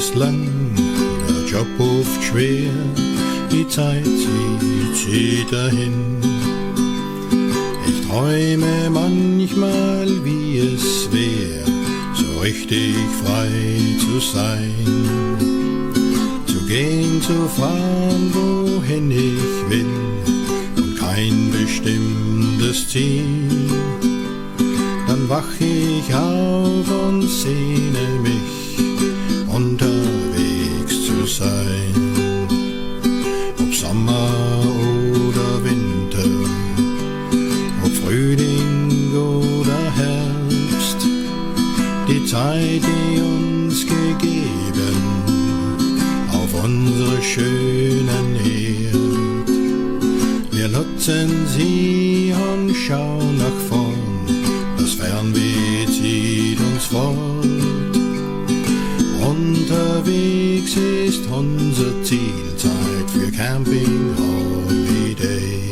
ist lang, der Job oft schwer, die Zeit zieht dahin. Ich träume manchmal, wie es wär, so richtig frei zu sein, zu gehen, zu fahren, wohin ich will, und kein bestimmtes Ziel. Dann wach ich auf und sehne mich, unterwegs zu sein. Ob Sommer oder Winter, ob Frühling oder Herbst, die Zeit, die uns gegeben auf unsere schönen Erd. Wir nutzen sie und schauen nach vorn, das Fernweh zieht uns fort. Unterwegs ist unser Ziel, Zeit für Camping.holiday.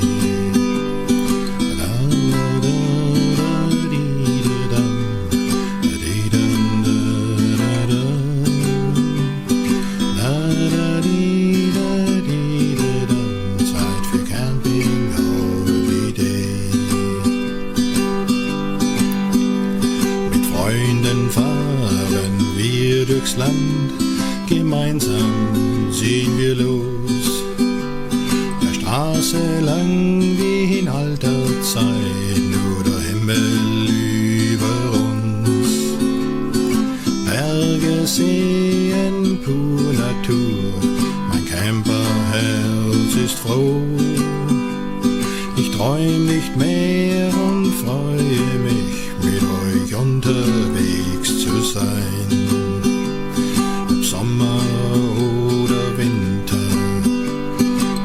Zeit für Camping.holiday. Mit Freunden fahren wir durchs Land, gemeinsam ziehen wir los, der Straße lang wie in alter Zeit, nur der Himmel über uns. Berge, Seen, pur Natur, mein Camperherz ist froh. Ich träum nicht mehr und freue mich, mit euch unterwegs zu sein. Ob Sommer oder Winter,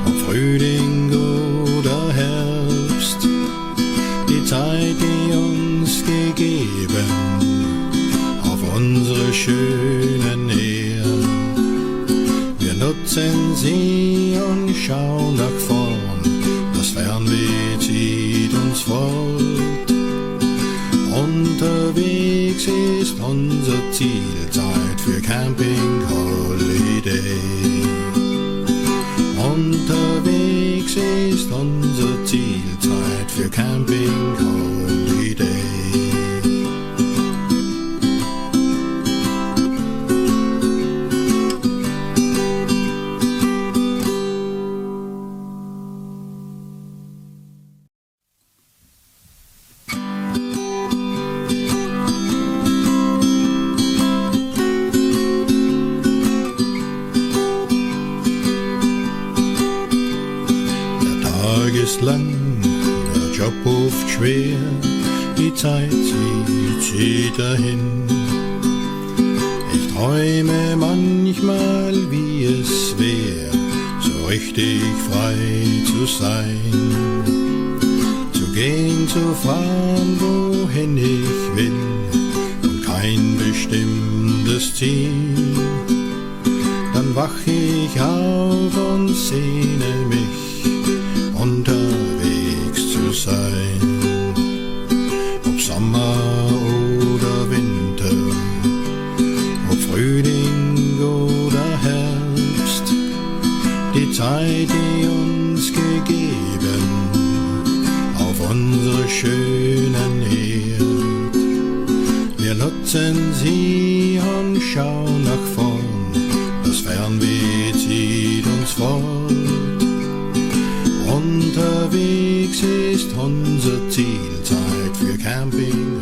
ob Frühling oder Herbst, die Zeit, die uns gegeben auf unsere schönen Erd. Wir nutzen sie und schauen nach vorn, das Fernweh zieht uns fort. Unterwegs ist unser Ziel, Zeit für Camping.holiday. Unterwegs ist unser Ziel, Zeit für Camping.holiday. Ist lang, der Job oft schwer, die Zeit zieht dahin. Ich träume manchmal, wie es wär, so richtig frei zu sein, zu gehen, zu fahren, wohin ich will, und kein bestimmtes Ziel. Dann wach ich auf und sehne mich, unterwegs zu sein. Ob Sommer oder Winter, ob Frühling oder Herbst, die Zeit, die uns gegeben auf unsere schönen Erd. Wir nutzen sie und schauen nach vorn, das Fernweh zieht uns fort. Unterwegs ist unser Ziel, Zeit für Camping.